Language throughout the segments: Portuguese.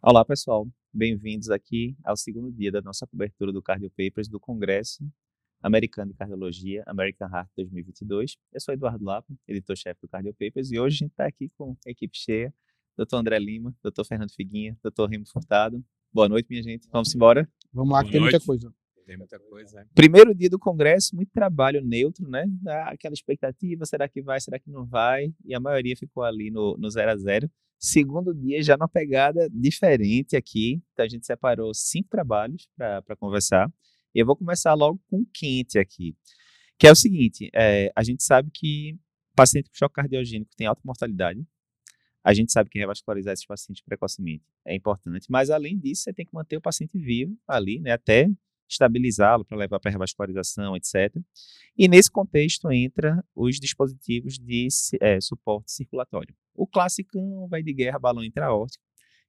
Olá, pessoal. Bem-vindos aqui ao segundo dia da nossa cobertura do Cardio Papers do Congresso Americano de Cardiologia, American Heart 2022. Eu sou Eduardo Lapa, editor-chefe do Cardio Papers, e hoje a gente está aqui com a equipe cheia. Dr. André Lima, Dr. Fernando Figuinha, Dr. Rimo Furtado. Boa noite, minha gente. Vamos embora? Vamos lá, que tem muita coisa. Tem muita coisa, né? Primeiro dia do Congresso, muito trabalho neutro, né? Aquela expectativa, será que vai, será que não vai? E a maioria ficou ali no 0 a 0. Segundo dia, já numa pegada diferente aqui. Então, a gente separou 5 trabalhos para conversar. E eu vou começar logo com um quente aqui, que é o seguinte, a gente sabe que paciente com choque cardiogênico tem alta mortalidade. A gente sabe que revascularizar esses pacientes precocemente é importante, mas além disso, você tem que manter o paciente vivo ali, né, até estabilizá-lo para levar para a revascularização, etc. E nesse contexto entra os dispositivos de suporte circulatório. O clássico vai de guerra balão intraórtico,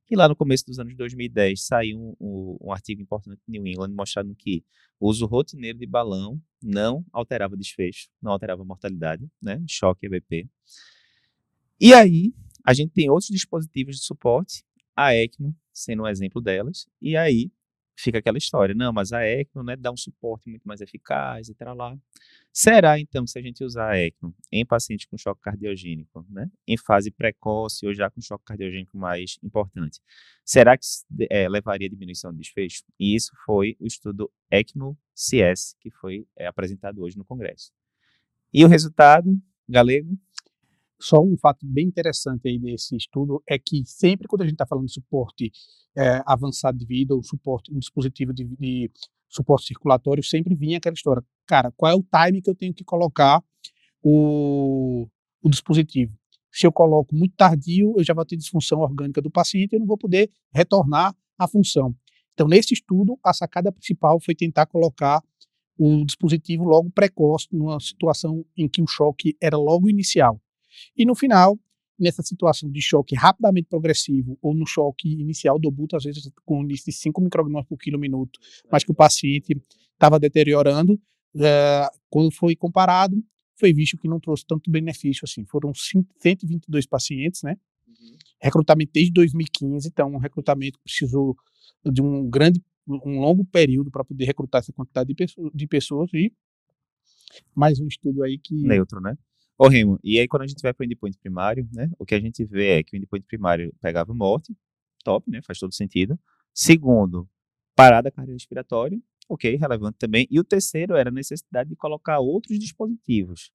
que lá no começo dos anos 2010 saiu um artigo importante no New England mostrando que o uso rotineiro de balão não alterava desfecho, não alterava mortalidade, né, choque EBP. E aí, a gente tem outros dispositivos de suporte, a ECMO sendo um exemplo delas, e aí fica aquela história, não, mas a ECMO, né, dá um suporte muito mais eficaz e tal lá. Será, então, que se a gente usar a ECMO em pacientes com choque cardiogênico, né, em fase precoce ou já com choque cardiogênico mais importante, será que levaria a diminuição do desfecho? E isso foi o estudo ECMO-CS, que foi apresentado hoje no Congresso. E o resultado, Galego? Só um fato bem interessante aí desse estudo é que sempre quando a gente está falando de suporte avançado de vida, ou um dispositivo de suporte circulatório, sempre vinha aquela história, cara, qual é o time que eu tenho que colocar o dispositivo? Se eu coloco muito tardio, eu já vou ter disfunção orgânica do paciente e eu não vou poder retornar à função. Então, nesse estudo, a sacada principal foi tentar colocar o dispositivo logo precoce, numa situação em que o choque era logo inicial. E no final, nessa situação de choque rapidamente progressivo ou no choque inicial do buto, às vezes com um índice de 5 microgramas por quilo minuto, mas que o paciente estava deteriorando, quando foi comparado, foi visto que não trouxe tanto benefício assim. Foram 122 pacientes, né? Recrutamento desde 2015, então um recrutamento que precisou de um longo período para poder recrutar essa quantidade de pessoas e mais um estudo aí que... Neutro, né? Ô, Remo, e aí quando a gente vai para o endpoint primário, né, o que a gente vê é que o endpoint primário pegava morte, top, né, faz todo sentido. Segundo, parada cardiorrespiratória, ok, relevante também. E o terceiro era a necessidade de colocar outros dispositivos,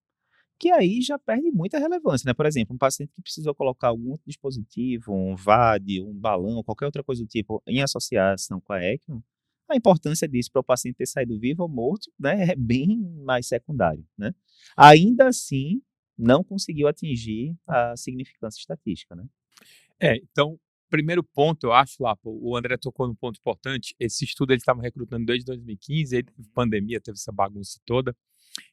que aí já perde muita relevância, né? Por exemplo, um paciente que precisou colocar algum outro dispositivo, um VAD, um balão, qualquer outra coisa do tipo, em associação com a ECMO, a importância disso para o paciente ter saído vivo ou morto, né, é bem mais secundário, né? Ainda assim, não conseguiu atingir a significância estatística, né? Então, primeiro ponto, eu acho lá, o André tocou num ponto importante, esse estudo ele estava recrutando desde 2015, aí teve pandemia, teve essa bagunça toda,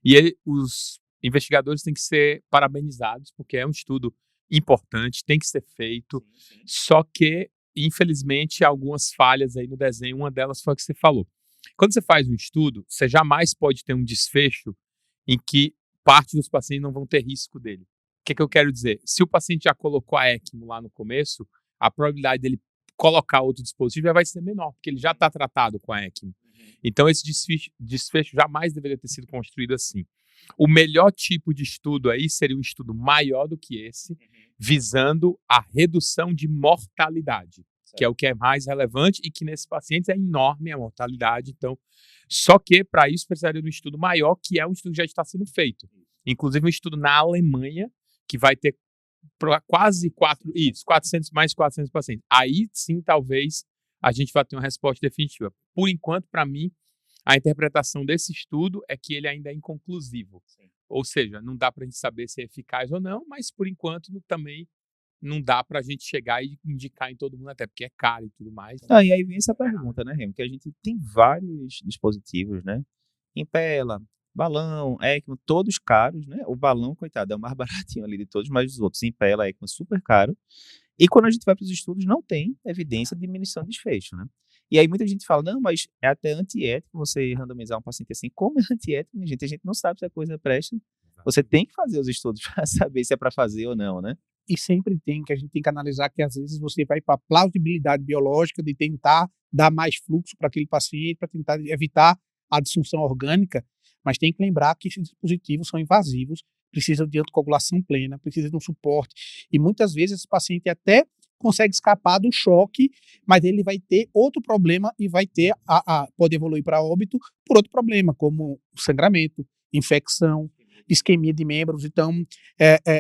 e aí os investigadores têm que ser parabenizados, porque é um estudo importante, tem que ser feito, só que, infelizmente, há algumas falhas aí no desenho, uma delas foi a que você falou. Quando você faz um estudo, você jamais pode ter um desfecho em que parte dos pacientes não vão ter risco dele. O que eu quero dizer? Se o paciente já colocou a ECMO lá no começo, a probabilidade dele colocar outro dispositivo já vai ser menor, porque ele já está tratado com a ECMO. Então, esse desfecho jamais deveria ter sido construído assim. O melhor tipo de estudo aí seria um estudo maior do que esse, visando a redução de mortalidade, que é o que é mais relevante e que nesses pacientes é enorme a mortalidade. Então, só que para isso precisaria de um estudo maior, que é um estudo que já está sendo feito. Inclusive um estudo na Alemanha, que vai ter quase 400 pacientes. Aí sim, talvez a gente vá ter uma resposta definitiva. Por enquanto, para mim, a interpretação desse estudo é que ele ainda é inconclusivo. Sim. Ou seja, não dá para a gente saber se é eficaz ou não, mas por enquanto também não dá para a gente chegar e indicar em todo mundo, até porque é caro e tudo mais. E aí vem essa pergunta, né, Remo? Que a gente tem vários dispositivos, né? Impela, balão, ECMO, todos caros, né? O balão, coitado, é o mais baratinho ali de todos, mas os outros, Impela, ECMO, super caro. E quando a gente vai para os estudos, não tem evidência de diminuição de desfecho, né? E aí muita gente fala, não, mas é até antiético você randomizar um paciente assim. Como é antiético, minha gente? A gente não sabe se a coisa presta. Você tem que fazer os estudos para saber se é para fazer ou não, né? e sempre que a gente tem que analisar que às vezes você vai para a plausibilidade biológica de tentar dar mais fluxo para aquele paciente, para tentar evitar a disfunção orgânica, mas tem que lembrar que esses dispositivos são invasivos, precisam de anticoagulação plena, precisam de um suporte, e muitas vezes esse paciente até consegue escapar do choque, mas ele vai ter outro problema e vai ter pode evoluir para óbito por outro problema, como sangramento, infecção, isquemia de membros. Então,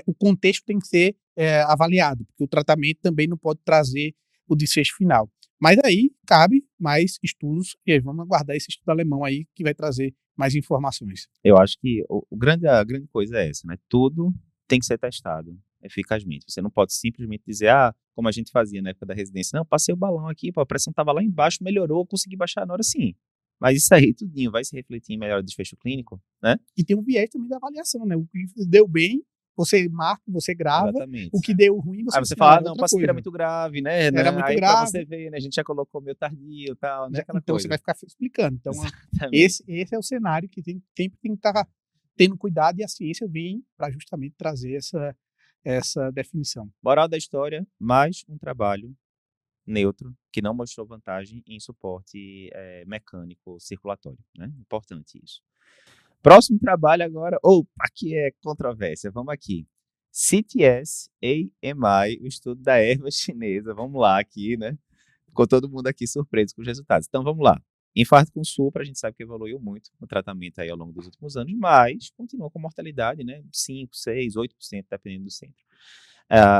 o contexto tem que ser avaliado, porque o tratamento também não pode trazer o desfecho final. Mas aí cabe mais estudos, e aí vamos aguardar esse estudo alemão aí, que vai trazer mais informações. Eu acho que a grande coisa é essa, né? Tudo tem que ser testado eficazmente. Você não pode simplesmente dizer, como a gente fazia na época da residência, não, passei o balão aqui, a pressão estava lá embaixo, melhorou, consegui baixar na hora, sim. Mas isso aí, tudinho, vai se refletir em melhor desfecho clínico, né? E tem um viés também da avaliação, né? O que deu bem, você marca, você grava. Exatamente. O que deu ruim, você fala, não, o paciente era muito grave, né? Era muito aí grave. Pra você ver, né? A gente já colocou meio tardio e tal, né? Então coisa. você vai ficar explicando. Então, esse é o cenário que sempre tem que estar tendo cuidado, e a ciência vem para justamente trazer essa definição. Moral da história, mais um trabalho neutro que não mostrou vantagem em suporte mecânico circulatório, né? Importante isso. Próximo trabalho agora, aqui é controvérsia, vamos aqui. CTS-AMI, o estudo da erva chinesa, vamos lá aqui, né? Ficou todo mundo aqui surpreso com os resultados. Então vamos lá. Infarto com supra, a gente sabe que evoluiu muito o tratamento aí ao longo dos últimos anos, mas continua com mortalidade, né? 5, 6, 8%, dependendo do centro.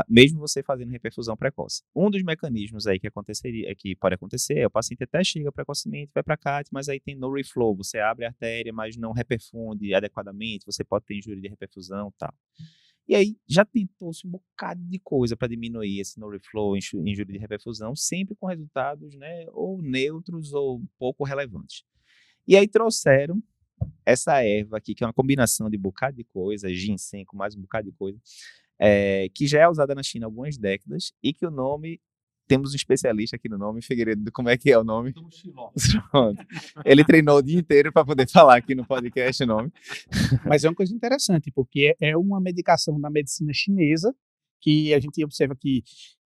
Mesmo você fazendo reperfusão precoce. Um dos mecanismos aí que pode acontecer é o paciente até chega precocemente, vai para CAT, mas aí tem no reflow, você abre a artéria, mas não reperfunde adequadamente, você pode ter injúria de reperfusão e tal. E aí já tentou-se um bocado de coisa para diminuir esse no reflow, injúria de reperfusão, sempre com resultados, né, ou neutros ou pouco relevantes. E aí trouxeram essa erva aqui, que é uma combinação de um bocado de coisa, ginseng com mais um bocado de coisa, que já é usada na China há algumas décadas, e que o nome, temos um especialista aqui no nome, Figueiredo, como é que é o nome? Ele treinou o dia inteiro para poder falar aqui no podcast o nome. Mas é uma coisa interessante, porque é uma medicação da medicina chinesa, que a gente observa que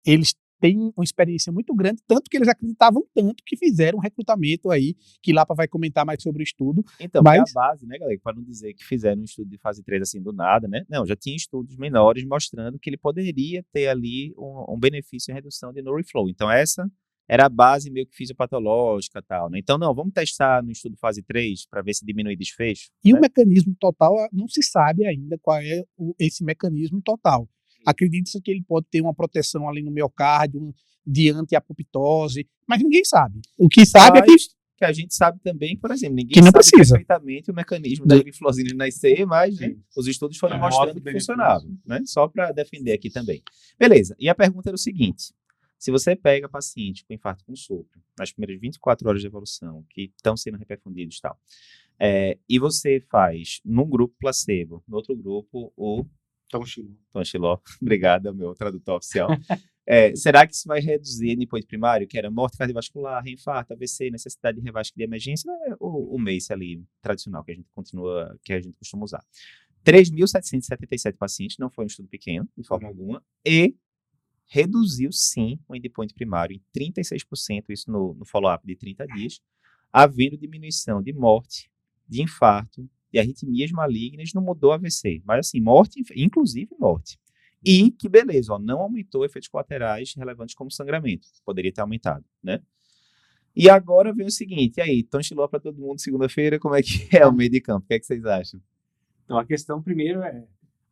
eles têm uma experiência muito grande, tanto que eles acreditavam tanto que fizeram um recrutamento aí, que Lapa vai comentar mais sobre o estudo. Então, mas é a base, né, galera, para não dizer que fizeram um estudo de fase 3 assim do nada, né? Não, já tinha estudos menores mostrando que ele poderia ter ali um benefício em redução de no reflow. Então, essa era a base meio que fisiopatológica e tal, né? Então, não, vamos testar no estudo fase 3 para ver se diminui desfecho. E o mecanismo total, não se sabe ainda qual é esse mecanismo total. Acredita-se que ele pode ter uma proteção ali no miocárdio, de anti-apoptose, mas ninguém sabe. O que sabe é que a gente sabe também, por exemplo, ninguém que não sabe precisa. perfeitamente o mecanismo da gliflozina na IC, mas né, os estudos foram mostrando que funcionava, né? Só para defender aqui também. Beleza, e a pergunta era o seguinte: se você pega paciente com infarto com sopro, nas primeiras 24 horas de evolução, que estão sendo reperfundidos e tal, e você faz num grupo placebo, no outro grupo o Tonchiló, obrigado, é o meu tradutor oficial. Será que isso vai reduzir endpoint primário, que era morte cardiovascular, reinfarto, AVC, necessidade de revasque de emergência, o MACE ali tradicional que a gente costuma usar. 3.777 pacientes, não foi um estudo pequeno, de forma alguma, e reduziu sim o endpoint primário em 36%, isso no follow-up de 30 dias, havendo diminuição de morte, de infarto, de arritmias malignas, não mudou AVC, mas assim, morte, inclusive morte. E que beleza, não aumentou efeitos colaterais relevantes como sangramento, poderia ter aumentado, né? E agora vem o seguinte, e aí, Tonchiló para todo mundo segunda-feira, como é que é o meio de campo? O que é que vocês acham? Então, a questão primeiro a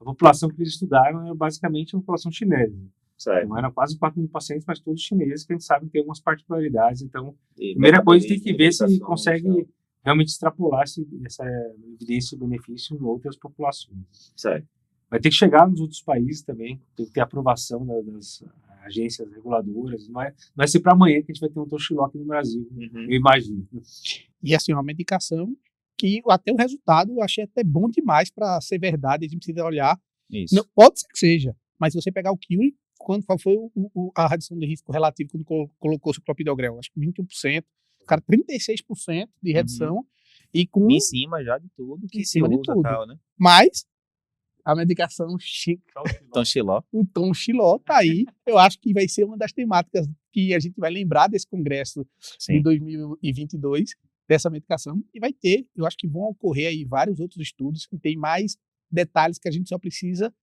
população que eles estudaram é basicamente a população chinesa. Certo. Então, eram quase 4 mil pacientes, mas todos chineses, que a gente sabe que tem algumas particularidades. Então, a primeira coisa tem que ver se consegue realmente extrapolar essa evidência e benefício em outras populações. Certo. Vai ter que chegar nos outros países também, tem que ter aprovação das agências reguladoras. Não vai ser para amanhã que a gente vai ter um Tonchiló aqui no Brasil, eu imagino. E assim, uma medicação que até o resultado eu achei até bom demais para ser verdade, a gente precisa olhar. Isso. Não, pode ser que qual mas se você pegar o Curie, qual foi a redução de risco relativo quando colocou o clopidogrel? Acho que 21%. Cara, 36% de redução. E com em cima já de tudo que se usa e tal, né? Mas a medicação Tom Xiló. o Tom Xiló tá aí. Eu acho que vai ser uma das temáticas que a gente vai lembrar desse congresso de Sim. 2022, dessa medicação. E vai ter, eu acho que vão ocorrer aí vários outros estudos que tem mais detalhes que a gente só precisa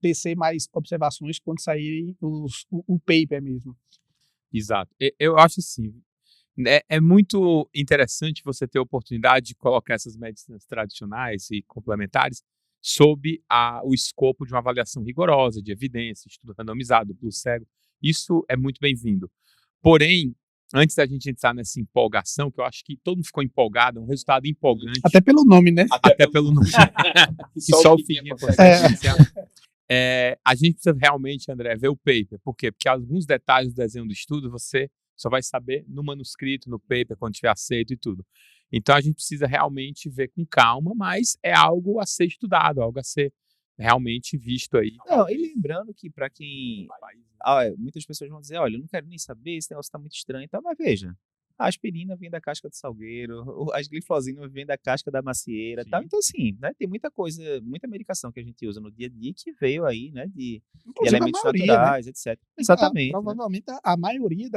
tecer mais observações quando sair o paper mesmo. Exato. Eu acho assim, é muito interessante você ter a oportunidade de colocar essas medicinas tradicionais e complementares sob o escopo de uma avaliação rigorosa, de evidência, estudo randomizado, duplo cego. Isso é muito bem-vindo. Porém, antes da gente entrar nessa empolgação, que eu acho que todo mundo ficou empolgado, é um resultado empolgante. Até pelo nome, né? Até pelo nome. Que só o Figuinha consegue evidenciar. A gente precisa realmente, André, ver o paper. Por quê? Porque alguns detalhes do desenho do estudo você só vai saber no manuscrito, no paper, quando tiver aceito e tudo. Então a gente precisa realmente ver com calma, mas é algo a ser estudado, algo a ser realmente visto aí. Não, e lembrando que para quem... muitas pessoas vão dizer, olha, eu não quero nem saber, esse negócio está muito estranho, então, mas veja, a aspirina vem da casca do salgueiro, as glifosinas vêm da casca da macieira, tal. Então, assim, né, tem muita coisa, muita medicação que a gente usa no dia a dia que veio aí, né, de elementos naturais, etc. Exatamente. Provavelmente a maioria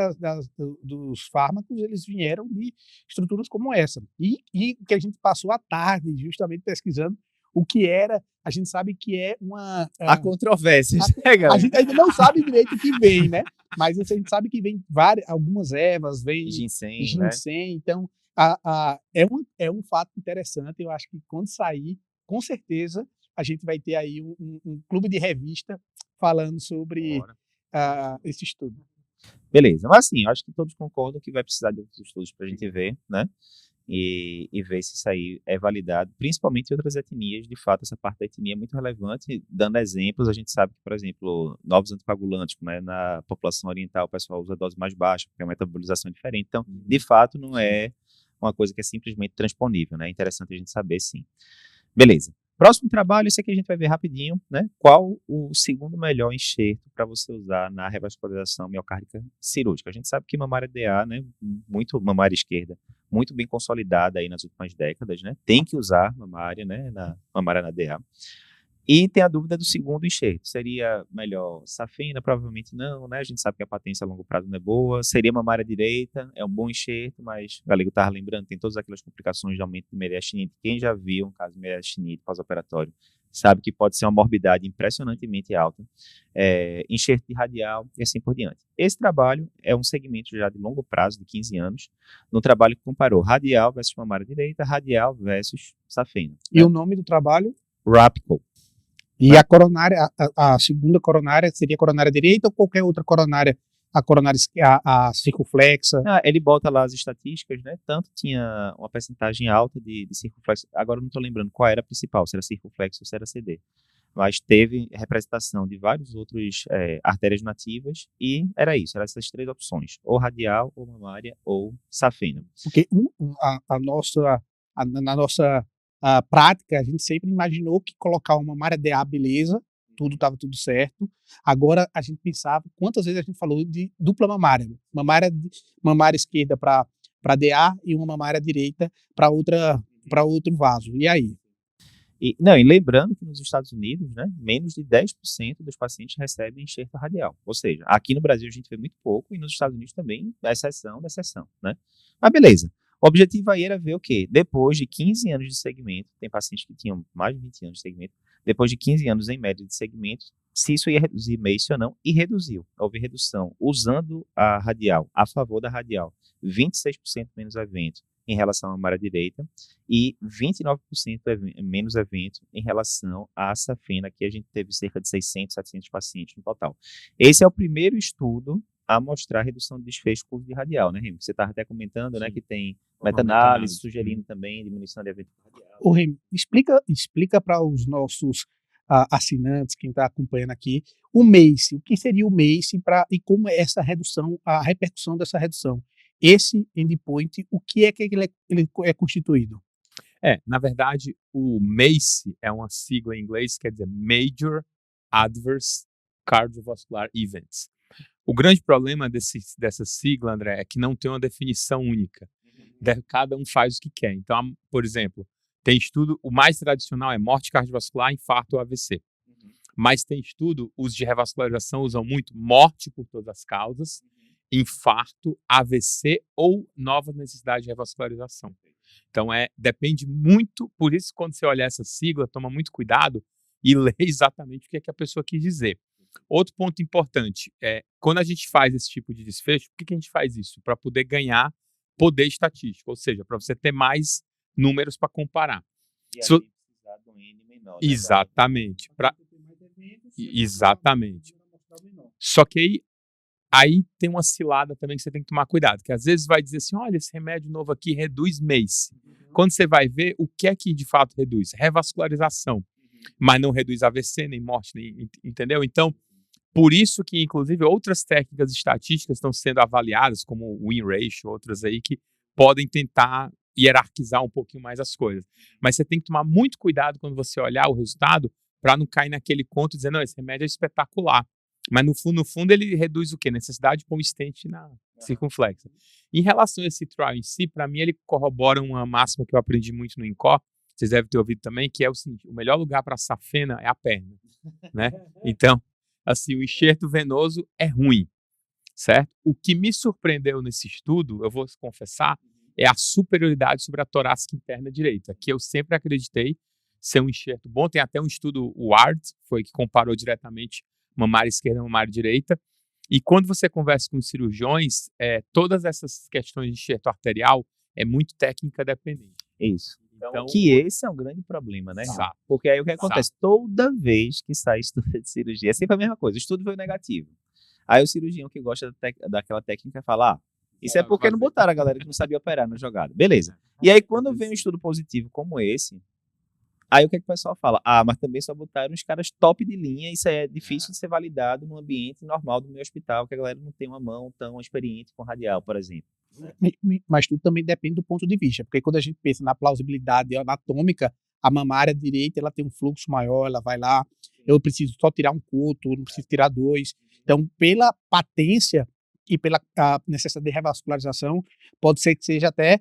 dos fármacos, eles vieram de estruturas como essa. E que a gente passou a tarde justamente pesquisando o que era, a gente sabe que é uma... Há controvérsias, né, galera? A gente ainda não sabe direito o que vem, né? Mas a gente sabe que vem algumas ervas, vem ginseng, né? Então é um fato interessante. Eu acho que quando sair, com certeza, a gente vai ter aí um clube de revista falando sobre esse estudo. Beleza, mas assim, eu acho que todos concordam que vai precisar de outros estudos para a gente ver, né? E ver se isso aí é validado, principalmente em outras etnias. De fato, essa parte da etnia é muito relevante. Dando exemplos, a gente sabe que, por exemplo, novos anticoagulantes, como é na população oriental, o pessoal usa dose mais baixa, porque a metabolização é diferente. Então, de fato, não é uma coisa que é simplesmente transponível, né? É interessante a gente saber, sim. Beleza. Próximo trabalho, esse aqui a gente vai ver rapidinho, né? Qual o segundo melhor enxerto para você usar na revascularização miocárdica cirúrgica? A gente sabe que mamária DA, né? Mamária esquerda, muito bem consolidada aí nas últimas décadas, né? Tem que usar mamária, né? Mamária na DA. E tem a dúvida do segundo enxerto. Seria melhor safena? Provavelmente não, né? A gente sabe que a patência a longo prazo não é boa. Seria mamária direita? É um bom enxerto, mas o Galego estava lembrando, tem todas aquelas complicações de aumento de mediastinite. Quem já viu um caso de mediastinite pós-operatório sabe que pode ser uma morbidade impressionantemente alta. Enxerto de radial e assim por diante. Esse trabalho é um segmento já de longo prazo, de 15 anos, no trabalho que comparou radial versus mamária direita, radial versus safena. E o nome do trabalho? RAPCO. E a coronária, a segunda coronária seria a coronária direita ou qualquer outra coronária? A circunflexa? Ele bota lá as estatísticas, né? Tanto tinha uma percentagem alta de circunflexo, agora eu não estou lembrando qual era a principal, se era circunflexo ou se era CD. Mas teve representação de vários outros artérias nativas e era isso, eram essas três opções, ou radial, ou mamária, ou safena. Porque na nossa prática, a gente sempre imaginou que colocar uma mamária DA, beleza, estava tudo certo. Agora a gente pensava, quantas vezes a gente falou de dupla mamária, mamária esquerda para DA e uma mamária direita para outro vaso. E aí? E lembrando que nos Estados Unidos, né, menos de 10% dos pacientes recebem enxerto radial. Ou seja, aqui no Brasil a gente vê muito pouco e nos Estados Unidos também é exceção da exceção, né? Mas beleza. O objetivo aí era ver o quê? Depois de 15 anos de segmento, tem pacientes que tinham mais de 20 anos de segmento, depois de 15 anos em média de segmento, se isso ia reduzir MACE ou não, e reduziu. Houve redução usando a radial, a favor da radial, 26% menos evento em relação à mamária direita e 29% menos evento em relação à safena, que a gente teve cerca de 600, 700 pacientes no total. Esse é o primeiro estudo a mostrar redução de desfecho com uso de radial, né, Remy? Você estava até comentando, né, que tem meta-análise sugerindo também diminuição de evento radial. Ô, Remy, explica para os nossos assinantes, quem está acompanhando aqui, o MACE, o que seria o MACE e como é essa redução, a repercussão dessa redução. Esse endpoint, o que é que ele é constituído? Na verdade, o MACE é uma sigla em inglês, quer dizer Major Adverse Cardiovascular Events. O grande problema dessa sigla, André, é que não tem uma definição única. Cada um faz o que quer. Então, por exemplo, Tem estudo, o mais tradicional é morte cardiovascular, infarto ou AVC. Mas tem estudo, os de revascularização usam muito morte por todas as causas, infarto, AVC ou nova necessidade de revascularização. Então, depende muito, por isso quando você olha essa sigla, toma muito cuidado e lê exatamente o que é que a pessoa quis dizer. Outro ponto importante, quando a gente faz esse tipo de desfecho, por que a gente faz isso? Para poder ganhar poder estatístico, ou seja, para você ter mais números para comparar. E aí precisar de um N menor. Né? Exatamente. Exatamente. Só que aí tem uma cilada também que você tem que tomar cuidado, que às vezes vai dizer assim, olha, esse remédio novo aqui reduz MACE. Quando você vai ver, o que é que de fato reduz? Revascularização. Mas não reduz AVC, nem morte, entendeu? Então, por isso que, inclusive, outras técnicas estatísticas estão sendo avaliadas, como o win ratio, outras aí, que podem tentar hierarquizar um pouquinho mais as coisas. Mas você tem que tomar muito cuidado quando você olhar o resultado para não cair naquele conto e dizer, não, esse remédio é espetacular. Mas no fundo ele reduz o quê? Necessidade de pôr um stent na circunflexa. Em relação a esse trial em si, para mim ele corrobora uma máxima que eu aprendi muito no INCOR, vocês devem ter ouvido também, que é o seguinte, o melhor lugar para safena é a perna, né? Então, assim, o enxerto venoso é ruim, certo? O que me surpreendeu nesse estudo, eu vou confessar, é a superioridade sobre a torácica interna direita, que eu sempre acreditei ser um enxerto bom. Tem até um estudo, o WARD, foi que comparou diretamente mamária esquerda e mamária direita. E quando você conversa com os cirurgiões, todas essas questões de enxerto arterial é muito técnica dependente. Isso. Então, que esse é um grande problema, né? Exato. Porque aí o que acontece? Toda vez que sai estudo de cirurgia, é sempre a mesma coisa. O estudo veio negativo. Aí o cirurgião que gosta daquela técnica fala, isso é porque não botaram a galera que não sabia operar na jogada. Beleza. E aí quando vem um estudo positivo como esse, aí o que é que o pessoal fala? Mas também só botaram os caras top de linha, isso aí é difícil de ser validado no ambiente normal do meu hospital, que a galera não tem uma mão tão experiente com radial, por exemplo. Mas tudo também depende do ponto de vista, porque quando a gente pensa na plausibilidade anatômica, a mamária direita ela tem um fluxo maior, ela vai lá, eu preciso só tirar um coto, não preciso tirar dois. Então, pela patência e pela necessidade de revascularização, pode ser que seja até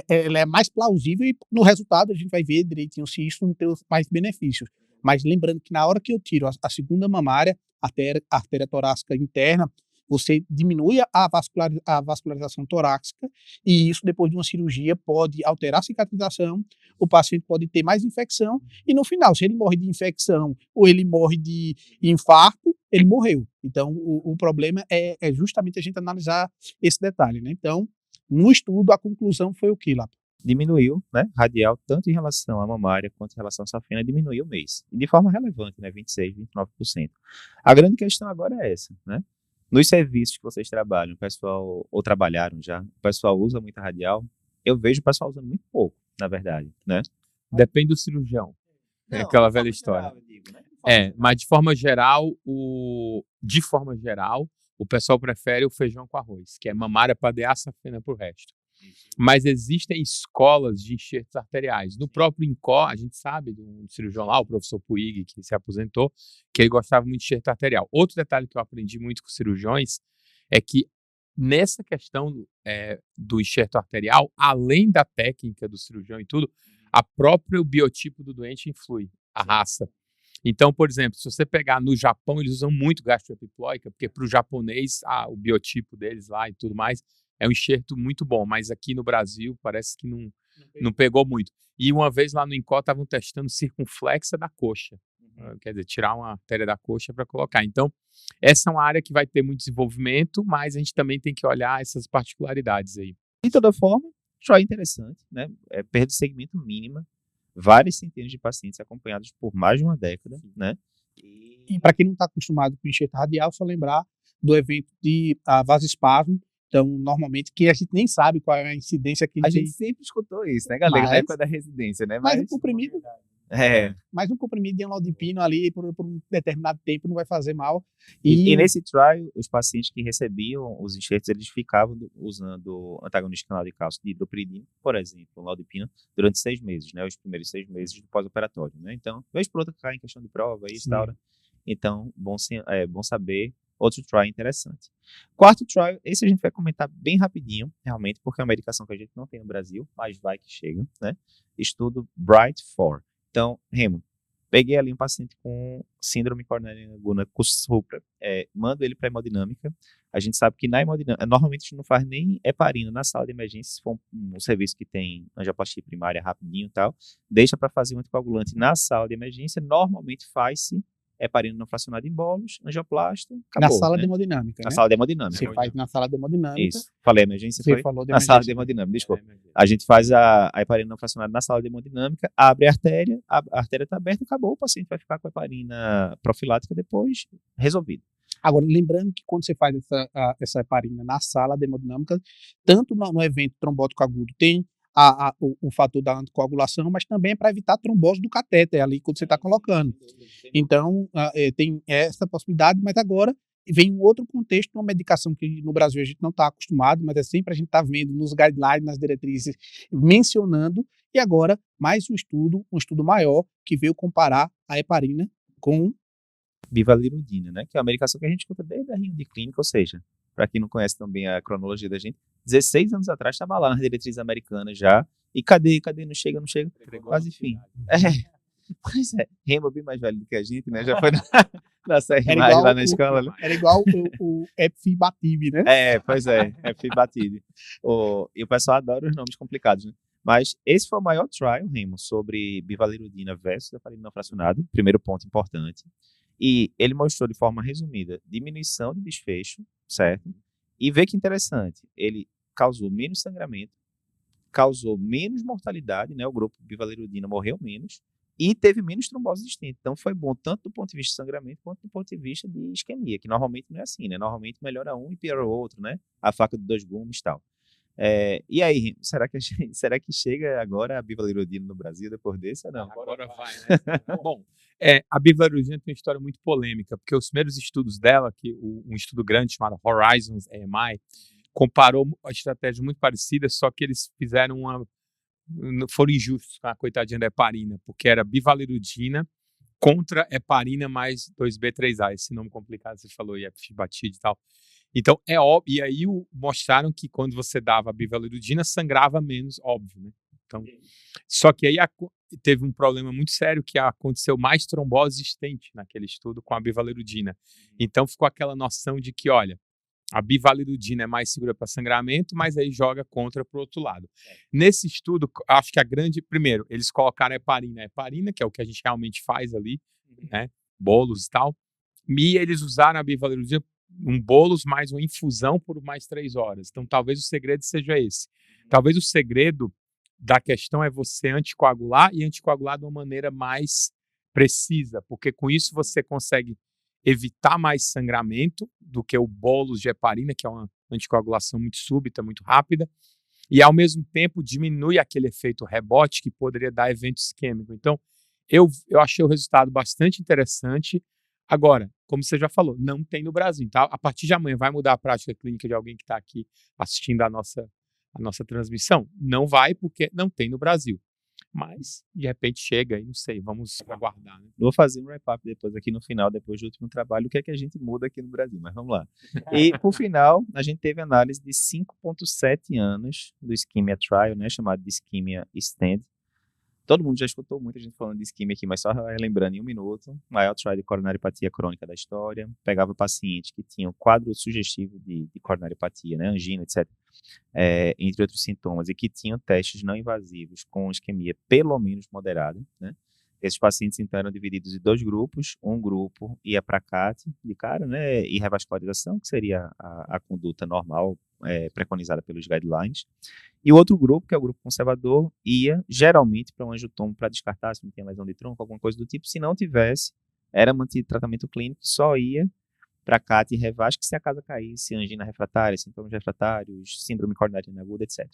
ela é mais plausível e no resultado a gente vai ver direitinho se isso não tem mais benefícios. Mas lembrando que na hora que eu tiro a segunda mamária, a artéria torácica interna, você diminui a vascularização torácica e isso depois de uma cirurgia pode alterar a cicatrização, o paciente pode ter mais infecção e no final, se ele morre de infecção ou ele morre de infarto, ele morreu. Então, o problema é justamente a gente analisar esse detalhe, né? Então, no estudo, a conclusão foi o que, Lapa? Diminuiu, né, radial, tanto em relação à mamária quanto em relação à safena, diminuiu o MACE. E de forma relevante, né, 26%, 29%. A grande questão agora é essa, né? Nos serviços que vocês trabalham, o pessoal, ou trabalharam já, o pessoal usa muita radial? Eu vejo o pessoal usando muito pouco, na verdade, né? Depende do cirurgião. É aquela velha história. Geral, eu digo, né? Mas de forma geral, o pessoal prefere o feijão com arroz, que é mamária para dar a safena pro resto. Mas existem escolas de enxertos arteriais. No próprio INCOR, a gente sabe de um cirurgião lá, o professor Puig, que se aposentou, que ele gostava muito de enxerto arterial. Outro detalhe que eu aprendi muito com cirurgiões é que nessa questão do enxerto arterial, além da técnica do cirurgião e tudo, a própria biotipo do doente influi, a raça. Então, por exemplo, se você pegar no Japão, eles usam muito gastroepiploica, porque para o japonês, o biotipo deles lá e tudo mais, é um enxerto muito bom, mas aqui no Brasil parece que não pegou muito. E uma vez lá no INCOR estavam testando circunflexa da coxa, quer dizer, tirar uma artéria da coxa para colocar. Então, essa é uma área que vai ter muito desenvolvimento, mas a gente também tem que olhar essas particularidades aí. De toda forma, já é interessante, né? Perda de segmento mínima, várias centenas de pacientes acompanhados por mais de uma década, né? E para quem não está acostumado com enxerto radial, só lembrar do evento de vasoespasmo. Então, normalmente, que a gente nem sabe qual é a incidência que a gente sempre escutou isso, né, galera? Na época da residência, né? Mas o comprimido... Mas um comprimido de anlodipino ali por um determinado tempo não vai fazer mal. E nesse trial, os pacientes que recebiam os enxertos, eles ficavam usando antagonista canal de cálcio de hidropiridina, por exemplo, anlodipino, durante 6 meses, né? Os primeiros 6 meses do pós-operatório, né? Então, vez por outra cai em questão de prova, isso, tal, né? Então, bom saber outro trial interessante. Quarto trial, esse a gente vai comentar bem rapidinho, realmente, porque é uma medicação que a gente não tem no Brasil, mas vai que chega, né? Estudo Bright4. Então, Remo, peguei ali um paciente com síndrome coronária aguda com supra, mando ele para hemodinâmica. A gente sabe que na hemodinâmica, normalmente a gente não faz nem heparina na sala de emergência, se for um serviço que tem angioplastia primária rapidinho e tal, deixa para fazer um anticoagulante na sala de emergência, normalmente faz-se heparina não fracionada em bolos, angioplasta, acabou. Na sala né? de hemodinâmica, Na né? sala de hemodinâmica. Você faz na sala de hemodinâmica. Isso. Falei emergência, Você foi? falou de Na sala de emergência. hemodinâmica, desculpa. A gente faz a heparina não fracionada na sala de hemodinâmica, abre a artéria está aberta, acabou, o paciente vai ficar com a heparina profilática depois, resolvido. Agora, lembrando que quando você faz essa heparina na sala de hemodinâmica, tanto no evento trombótico agudo tem o fator da anticoagulação, mas também é para evitar a trombose do catéter ali quando você está colocando. Então, tem essa possibilidade, mas agora vem um outro contexto, uma medicação que no Brasil a gente não está acostumado, mas é sempre a gente está vendo nos guidelines, nas diretrizes, mencionando, e agora mais um estudo maior, que veio comparar a heparina com Bivalirudina, né? Que é uma medicação que a gente escuta desde a rinha de clínica, ou seja, para quem não conhece também a cronologia da gente, 16 anos atrás estava lá nas diretrizes americanas já, e cadê, não chega, quase fim. Pois é, Remo bem mais velho do que a gente, né? Já foi na série mais lá na escola, né? Era igual o Epibatib, né? Pois é, Epibatib. E o pessoal adora os nomes complicados, né? Mas esse foi o maior trial, Remo, sobre bivalirudina versus heparina não fracionada, primeiro ponto importante. E ele mostrou de forma resumida diminuição de desfecho, certo? E vê que interessante, ele causou menos sangramento, causou menos mortalidade, né? O grupo bivalirudina morreu menos e teve menos trombose distinta. Então foi bom tanto do ponto de vista de sangramento quanto do ponto de vista de isquemia, que normalmente não é assim, né? Normalmente melhora um e piora o outro, né? A faca de dois gumes e tal. E aí, será que chega agora a bivalirudina no Brasil depois desse ou não? Agora vai, né? Bom, a bivalirudina tem uma história muito polêmica, porque os primeiros estudos dela, um estudo grande chamado Horizons AMI, comparou a estratégia muito parecida, só que eles foram injustos com a coitadinha da heparina, porque era bivalirudina contra heparina mais 2B3A, esse nome complicado que você falou, e Epibatid e tal. Então, é óbvio, e aí mostraram que quando você dava a bivalirudina, sangrava menos, óbvio, né? Então, só que aí teve um problema muito sério, que aconteceu mais trombose existente naquele estudo com a bivalirudina. Então, ficou aquela noção de que, olha, a bivalirudina é mais segura para sangramento, mas aí joga contra para o outro lado. Nesse estudo, acho que primeiro, eles colocaram a heparina, que é o que a gente realmente faz ali, né? Bolos e tal, e eles usaram a bivalirudina um bolos mais uma infusão por mais 3 horas. Então, talvez o segredo seja esse. Talvez o segredo da questão é você anticoagular e anticoagular de uma maneira mais precisa, porque com isso você consegue evitar mais sangramento do que o bolos de heparina, que é uma anticoagulação muito súbita, muito rápida, e ao mesmo tempo diminui aquele efeito rebote que poderia dar evento isquêmico. Então, eu achei o resultado bastante interessante. Agora, como você já falou, não tem no Brasil. Tá? A partir de amanhã vai mudar a prática clínica de alguém que está aqui assistindo a nossa transmissão? Não vai, porque não tem no Brasil. Mas, de repente, chega e não sei, vamos aguardar. Né? Vou fazer um wrap-up depois aqui no final, depois do último trabalho, o que é que a gente muda aqui no Brasil, mas vamos lá. E, por final, a gente teve análise de 5,7 anos do Ischemia Trial, né, chamado de Ischemia Stand. Todo mundo já escutou muita gente falando de isquemia aqui, mas só lembrando em um minuto, maior trial de coronariopatia crônica da história, pegava pacientes que tinham quadro sugestivo de coronariopatia, né, angina, etc., entre outros sintomas, e que tinham testes não invasivos com isquemia pelo menos moderada, né. Esses pacientes, então, eram divididos em 2 grupos. Um grupo ia para CAT de cara, né, e revascularização, que seria a conduta normal preconizada pelos guidelines. E o outro grupo, que é o grupo conservador, ia geralmente para um angiotomo para descartar se não tinha lesão de tronco, alguma coisa do tipo. Se não tivesse, era mantido tratamento clínico, só ia para CAT e revas, que se a casa caísse, angina refratária, sintomas refratários, síndrome coronariana aguda, etc.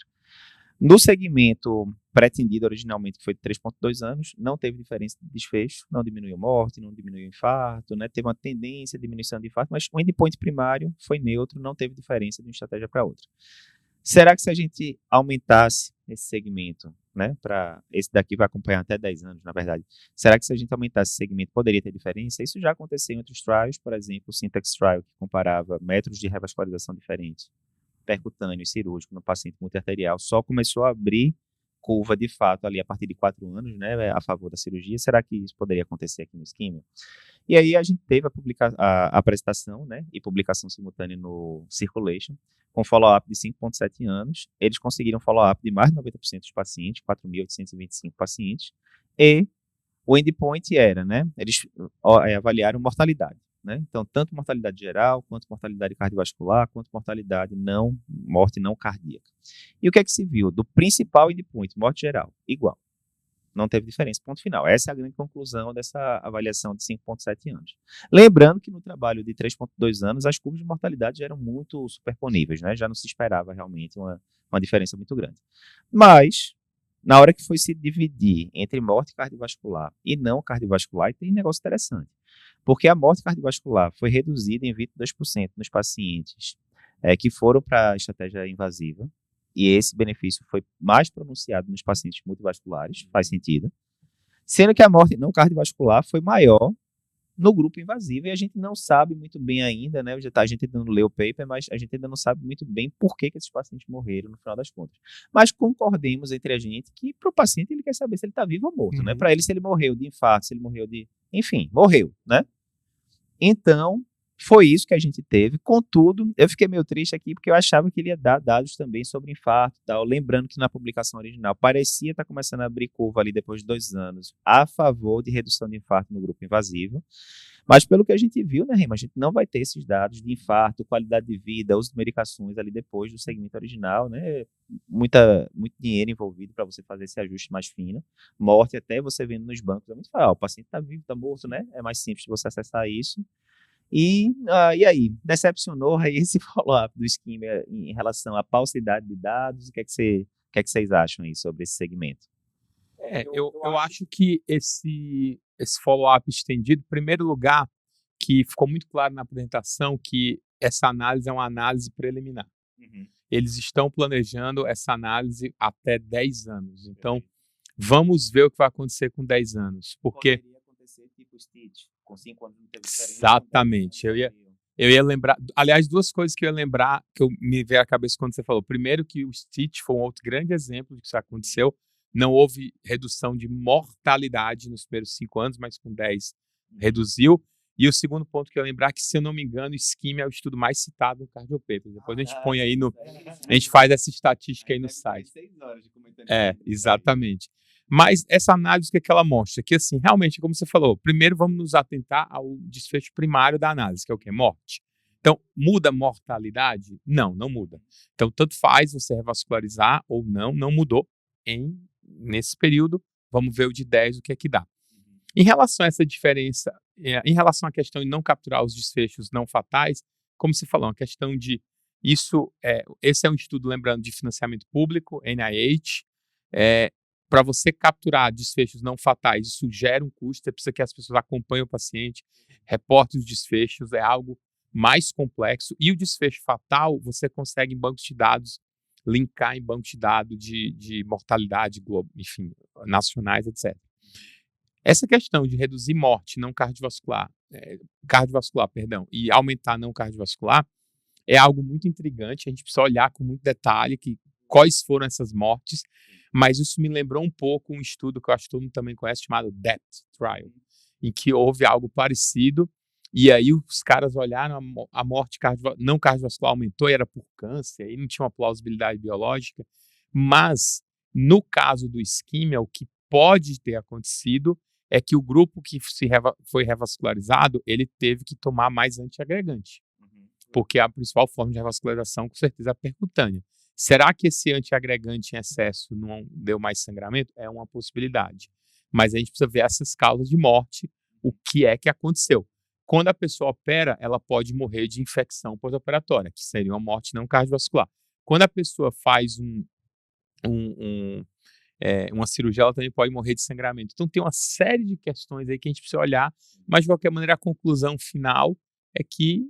No segmento pretendido originalmente, que foi de 3,2 anos, não teve diferença de desfecho, não diminuiu morte, não diminuiu infarto, né? Teve uma tendência de diminuição de infarto, mas o endpoint primário foi neutro, não teve diferença de uma estratégia para outra. Será que se a gente aumentasse esse segmento, né? Esse daqui vai acompanhar até 10 anos, na verdade. Será que se a gente aumentasse esse segmento, poderia ter diferença? Isso já aconteceu em outros trials, por exemplo, o Syntax Trial, que comparava métodos de revascularização diferentes, percutâneo e cirúrgico no paciente multiarterial, só começou a abrir curva de fato ali a partir de 4 anos, né, a favor da cirurgia. Será que isso poderia acontecer aqui no isquímia? E aí a gente teve a apresentação, né, e publicação simultânea no Circulation, com follow-up de 5,7 anos. Eles conseguiram follow-up de mais de 90% dos pacientes, 4.825 pacientes, e o endpoint era, né, eles avaliaram mortalidade. Né? Então, tanto mortalidade geral, quanto mortalidade cardiovascular, quanto morte não cardíaca. E o que é que se viu? Do principal endpoint, morte geral, igual. Não teve diferença, ponto final. Essa é a grande conclusão dessa avaliação de 5,7 anos. Lembrando que no trabalho de 3,2 anos, as curvas de mortalidade já eram muito superponíveis, né? Já não se esperava realmente uma diferença muito grande. Mas, na hora que foi se dividir entre morte cardiovascular e não cardiovascular, tem um negócio interessante. Porque a morte cardiovascular foi reduzida em 22% nos pacientes que foram para a estratégia invasiva, e esse benefício foi mais pronunciado nos pacientes multivasculares, faz sentido, sendo que a morte não cardiovascular foi maior no grupo invasivo, e a gente não sabe muito bem ainda, né, a gente ainda não leu o paper, mas a gente ainda não sabe muito bem por que esses pacientes morreram no final das contas. Mas concordemos entre a gente que para o paciente ele quer saber se ele está vivo ou morto, né? Para ele, se ele morreu de infarto, se ele morreu de... Enfim, morreu, né? Então, foi isso que a gente teve. Contudo, eu fiquei meio triste aqui porque eu achava que ele ia dar dados também sobre infarto e tal. Lembrando que na publicação original parecia estar começando a abrir curva ali depois de 2 anos a favor de redução de infarto no grupo invasivo. Mas pelo que a gente viu, né, Rima, a gente não vai ter esses dados de infarto, qualidade de vida, uso de medicações ali depois do segmento original, né? Muito dinheiro envolvido para você fazer esse ajuste mais fino. Morte, até você vendo nos bancos, é muito fácil. O paciente está vivo, está morto, né? É mais simples de você acessar isso. E aí, decepcionou aí esse follow-up do isquímia em relação à falsidade de dados? O que é que vocês acham aí sobre esse segmento? Eu acho que esse follow-up estendido, em primeiro lugar, que ficou muito claro na apresentação que essa análise é uma análise preliminar. Eles estão planejando essa análise até 10 anos. Então, vamos ver o que vai acontecer com 10 anos. Porque poderia acontecer tipo Stitch, com 5 anos não teve diferença. Exatamente. Eu ia lembrar, aliás, 2 coisas que eu ia lembrar, que me veio à cabeça quando você falou. Primeiro, que o Stitch foi um outro grande exemplo de que isso aconteceu. Não houve redução de mortalidade nos primeiros 5 anos, mas com 10 reduziu. E o segundo ponto que eu ia lembrar, que se eu não me engano, isquímia é o estudo mais citado no Cardiopapers. Depois a gente põe aí a gente faz essa estatística aí no site. 6 horas de comentário. Exatamente. Mas essa análise, o que ela mostra? Que, assim, realmente, como você falou, primeiro vamos nos atentar ao desfecho primário da análise, que é o quê? Morte. Então, muda a mortalidade? Não muda. Então, tanto faz você revascularizar ou não mudou nesse período. Vamos ver o de 10, o que é que dá. Em relação a essa diferença, em relação à questão de não capturar os desfechos não fatais, como você falou, a questão de esse é um estudo, lembrando, de financiamento público, NIH, para você capturar desfechos não fatais, isso gera um custo, você precisa que as pessoas acompanhem o paciente, reportem os desfechos, é algo mais complexo, e o desfecho fatal você consegue em bancos de dados, linkar em bancos de dados de mortalidade, enfim, nacionais, etc. Essa questão de reduzir morte não cardiovascular, e aumentar não cardiovascular, é algo muito intrigante, a gente precisa olhar com muito detalhe quais foram essas mortes, mas isso me lembrou um pouco um estudo que eu acho que todo mundo também conhece, chamado DEPT Trial, em que houve algo parecido, e aí os caras olharam, a morte não cardiovascular aumentou, e era por câncer, e não tinha uma plausibilidade biológica, mas no caso do isquímia, o que pode ter acontecido é que o grupo que foi revascularizado, ele teve que tomar mais antiagregante, porque a principal forma de revascularização, com certeza, é a percutânea. Será que esse antiagregante em excesso não deu mais sangramento? É uma possibilidade. Mas a gente precisa ver essas causas de morte, o que é que aconteceu. Quando a pessoa opera, ela pode morrer de infecção pós-operatória, que seria uma morte não cardiovascular. Quando a pessoa faz uma cirurgia, ela também pode morrer de sangramento. Então tem uma série de questões aí que a gente precisa olhar, mas de qualquer maneira a conclusão final é que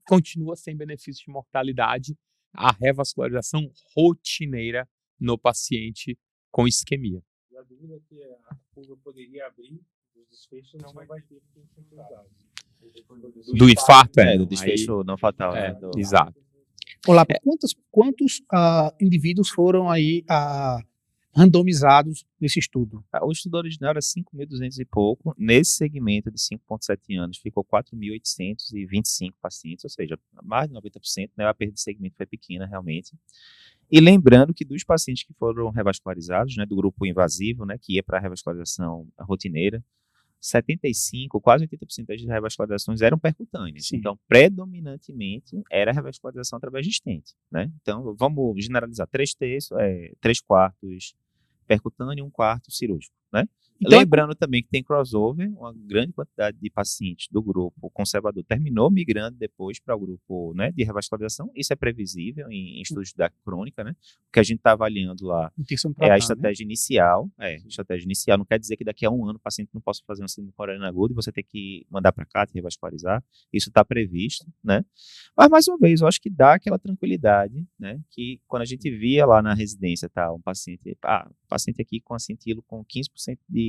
continua sem benefício de mortalidade a revascularização rotineira no paciente com isquemia. E a dúvida é que a curva poderia abrir, os desfechos não vai ter que ser utilizado. Do infarto, do desfecho não fatal. né, do- Exato. Olá, quantos indivíduos foram aí randomizados nesse estudo? O estudo original era 5.200 e pouco. Nesse segmento de 5,7 anos, ficou 4.825 pacientes, ou seja, mais de 90%, né? A perda de segmento foi pequena, realmente. E lembrando que dos pacientes que foram revascularizados, né, do grupo invasivo, né, que ia para a revascularização rotineira, 75, quase 80% das revascularizações eram percutâneas. Sim. Então, predominantemente, era revascularização através de stent, né? Então, vamos generalizar 3/4 percutâneo e 1/4 cirúrgico, né? Então, Lembrando também que tem crossover, uma grande quantidade de pacientes do grupo conservador terminou migrando depois para o grupo, né, de revascularização. Isso é previsível em estudos da crônica, né? O que a gente está avaliando lá intenção de é a tratar, né? estratégia inicial. Estratégia inicial não quer dizer que daqui a um ano o paciente não possa fazer um síndrome coronariana aguda e você tem que mandar para cá, revascularizar. Isso está previsto, né? Mas, mais uma vez, eu acho que dá aquela tranquilidade, né? Que quando a gente via lá na residência, tá, um paciente aqui com acintilo com 15% de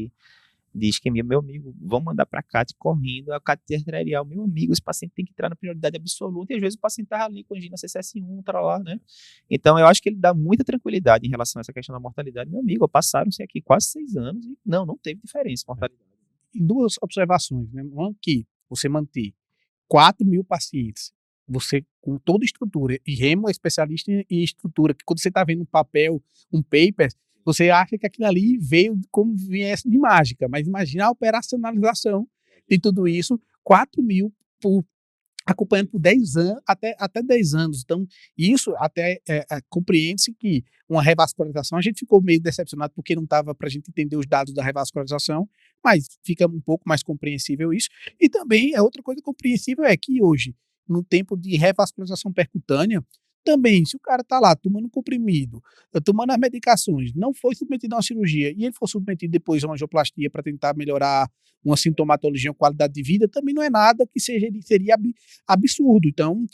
isquemia, meu amigo, vamos mandar para cá correndo, a CAT arterial, meu amigo, esse paciente tem que entrar na prioridade absoluta, e às vezes o paciente estava ali com angina CSS1, tá lá, né? Então, eu acho que ele dá muita tranquilidade em relação a essa questão da mortalidade. Meu amigo, passaram-se aqui quase 6 anos e não teve diferença em mortalidade. E duas observações, né? Uma que você manter 4.000 pacientes, você com toda a estrutura, e Remo é especialista em estrutura, que quando você está vendo um papel, um paper, você acha que aquilo ali veio como viesse de mágica, mas imagina a operacionalização de tudo isso, 4.000 acompanhando por 10 anos, até 10 anos. Então, isso até compreende-se que uma revascularização, a gente ficou meio decepcionado porque não estava para a gente entender os dados da revascularização, mas fica um pouco mais compreensível isso. E também, outra coisa compreensível é que hoje, no tempo de revascularização percutânea, também, se o cara está lá tomando comprimido, tomando as medicações, não foi submetido a uma cirurgia e ele for submetido depois a uma angioplastia para tentar melhorar uma sintomatologia, uma qualidade de vida, também não é nada que seria absurdo. Então,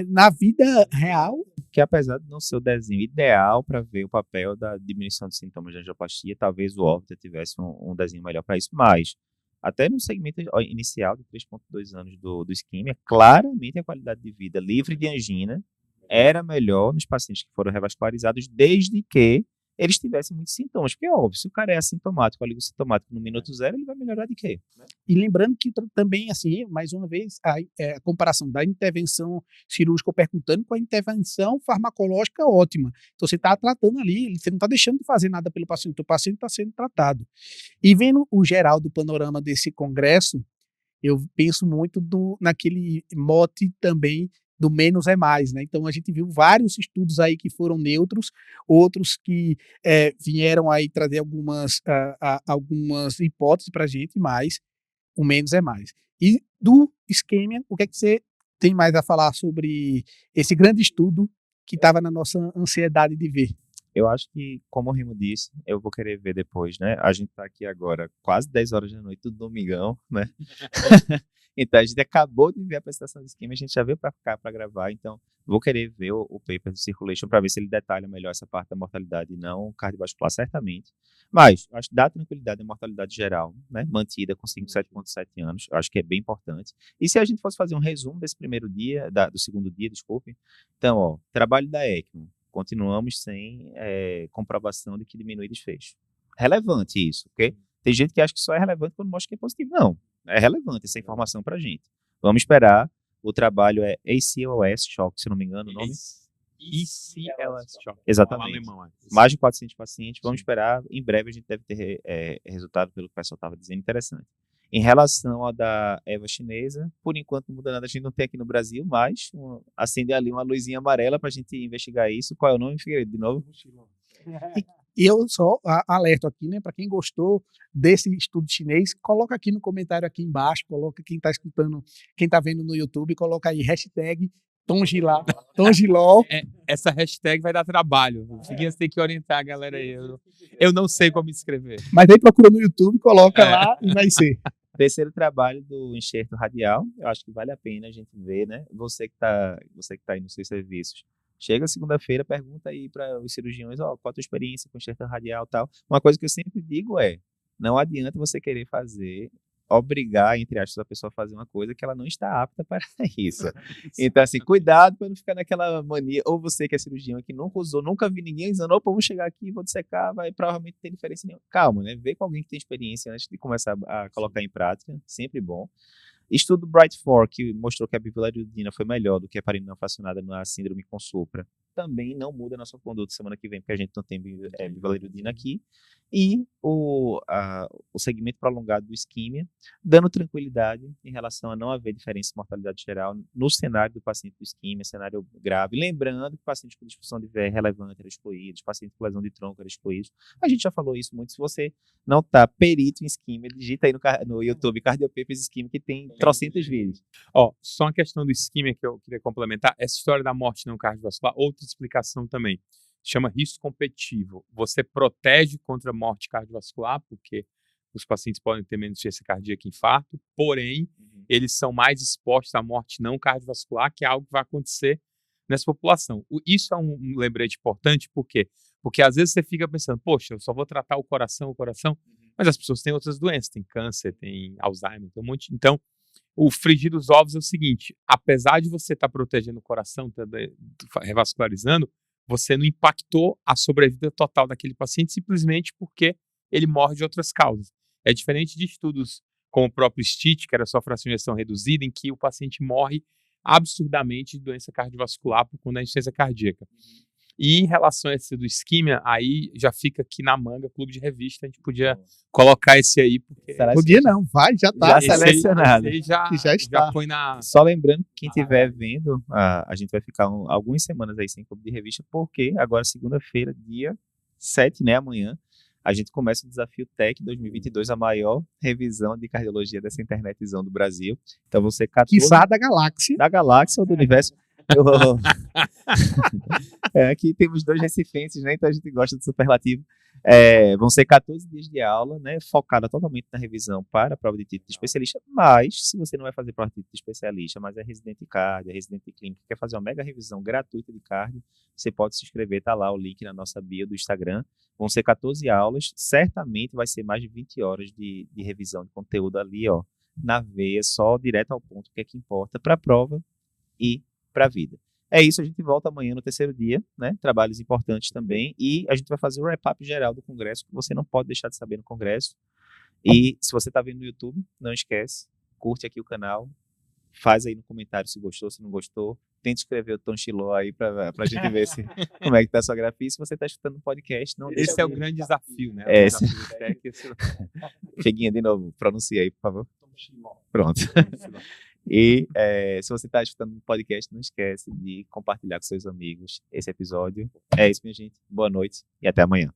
na vida real... Que apesar de não ser o desenho ideal para ver o papel da diminuição de sintomas de angioplastia, talvez o Orbiter tivesse um desenho melhor para isso, mas até no segmento inicial de 3,2 anos do isquemia, claramente a qualidade de vida livre de angina era melhor nos pacientes que foram revascularizados, desde que eles tivessem muitos sintomas. Porque é óbvio, se o cara é assintomático, alívio sintomático no minuto 0, ele vai melhorar de quê? E lembrando que também, assim, mais uma vez, a comparação da intervenção cirúrgica ou percutânea com a intervenção farmacológica é ótima. Então, você está tratando ali, você não está deixando de fazer nada pelo paciente, o paciente está sendo tratado. E vendo o geral do panorama desse congresso, eu penso muito naquele mote também do menos é mais, né? Então a gente viu vários estudos aí que foram neutros, outros que vieram aí trazer algumas hipóteses para a gente, mas o menos é mais. E do isquemia, o que é que você tem mais a falar sobre esse grande estudo que estava na nossa ansiedade de ver? Eu acho que, como o Rimo disse, eu vou querer ver depois, né? A gente tá aqui agora quase 10 horas da noite, tudo domingão, né? Então, a gente acabou de ver a apresentação do esquema, a gente já veio para cá para gravar, então vou querer ver o paper do Circulation para ver se ele detalha melhor essa parte da mortalidade e não cardiovascular, certamente. Mas, acho que dá tranquilidade a mortalidade geral, né? Mantida com 7,7 anos, eu acho que é bem importante. E se a gente fosse fazer um resumo desse primeiro dia, do segundo dia, desculpe, então, ó, trabalho da ECMO, continuamos sem comprovação de que diminui desfecho. Relevante isso, ok? Tem gente que acha que só é relevante quando mostra que é positivo. Não, é relevante essa informação para a gente. Vamos esperar. O trabalho é ACLS Shock, se não me engano o nome. ACLS Shock. Exatamente. Mais de 400 pacientes. Vamos esperar. Em breve a gente deve ter resultado pelo que o pessoal estava dizendo. Interessante. Em relação ao da Eva chinesa, por enquanto não muda nada. A gente não tem aqui no Brasil, mas acende ali uma luzinha amarela para a gente investigar isso. Qual é o nome, Figueiredo, de novo? E eu só alerto aqui, né, para quem gostou desse estudo chinês, coloca aqui no comentário aqui embaixo, coloca quem está escutando, quem está vendo no YouTube, coloca aí hashtag Tongiló. Essa hashtag vai dar trabalho. O Figuinhas tem que orientar a galera aí. Eu não sei como escrever. Mas aí procura no YouTube, coloca lá e vai ser. Terceiro trabalho do enxerto radial, eu acho que vale a pena a gente ver, né? Você que tá aí nos seus serviços, Chega segunda-feira, pergunta aí para os cirurgiões, qual a tua experiência com enxerto radial e tal. Uma coisa que eu sempre digo é, não adianta você querer obrigar, entre aspas, a pessoa a fazer uma coisa que ela não está apta para isso. Então, assim, cuidado para não ficar naquela mania, ou você que é cirurgião que nunca usou, nunca vi ninguém usando, opa, vou chegar aqui, vou dissecar, vai provavelmente ter diferença nenhuma. Calma, né? Vê com alguém que tem experiência antes de começar a colocar em prática, sempre bom. Estudo Bright 4, que mostrou que a bivalirudina foi melhor do que a heparina não fracionada na síndrome com Supra, também não muda a nossa conduta semana que vem, porque a gente não tem bivalirudina aqui. E o segmento prolongado do isquímia, dando tranquilidade em relação a não haver diferença em mortalidade geral no cenário do paciente do isquímia, cenário grave. Lembrando que pacientes com disfunção de VER relevante eram excluídos, pacientes com lesão de tronco eram excluídos. A gente já falou isso muito. Se você não está perito em isquímia, digita aí no YouTube Cardiopapers Isquímia, que tem trocentos vídeos. Só uma questão do isquímia que eu queria complementar. Essa história da morte não cardiovascular, outra explicação também. Chama risco competitivo. Você protege contra a morte cardiovascular, porque os pacientes podem ter menos insuficiência cardíaca e infarto, porém, eles são mais expostos à morte não cardiovascular, que é algo que vai acontecer nessa população. Isso é um lembrete importante, por quê? Porque às vezes você fica pensando, poxa, eu só vou tratar o coração, mas as pessoas têm outras doenças, tem câncer, tem Alzheimer, tem um monte. Então, o frigir dos ovos é o seguinte, apesar de você estar protegendo o coração, revascularizando, você não impactou a sobrevida total daquele paciente simplesmente porque ele morre de outras causas. É diferente de estudos como o próprio STIT, que era só fração de ejeção reduzida, em que o paciente morre absurdamente de doença cardiovascular por conta da insuficiência cardíaca. E em relação a esse do isquímia, aí já fica aqui na manga, clube de revista, a gente podia colocar esse aí. Porque podia não, já está selecionado. Esse aí já está. Já foi na... Só lembrando que quem estiver vendo, a gente vai ficar algumas semanas aí sem clube de revista, porque agora segunda-feira, dia 7, né, amanhã, a gente começa o Desafio Tech 2022, a maior revisão de cardiologia dessa internetzão do Brasil. Então você 14... Quiçá da galáxia. Da galáxia ou do universo. Aqui temos 2 recifenses, né? Então a gente gosta do superlativo. Vão ser 14 dias de aula, né? Focada totalmente na revisão para a prova de título de especialista. Mas, se você não vai fazer prova de título de especialista, mas é residente de cardio, é residente de clínica, quer fazer uma mega revisão gratuita de cardio, você pode se inscrever, tá lá o link na nossa bio do Instagram. Vão ser 14 aulas, certamente vai ser mais de 20 horas de revisão de conteúdo ali, na veia, só direto ao ponto, que é que importa para a prova e para a vida. É isso, a gente volta amanhã no terceiro dia, né? Trabalhos importantes também, e a gente vai fazer o wrap-up geral do congresso, que você não pode deixar de saber no congresso. E se você está vendo no YouTube, não esquece, curte aqui o canal, faz aí no comentário se gostou, se não gostou, tente escrever o Tom Chiló aí para a gente ver como é que tá a sua grafia. Se você está escutando um podcast, não deixa. Esse é o grande desafio, né? Cheguinha de novo, pronuncia aí, por favor. Pronto. E se você está escutando um podcast, não esquece de compartilhar com seus amigos esse episódio. É isso, minha gente. Boa noite e até amanhã.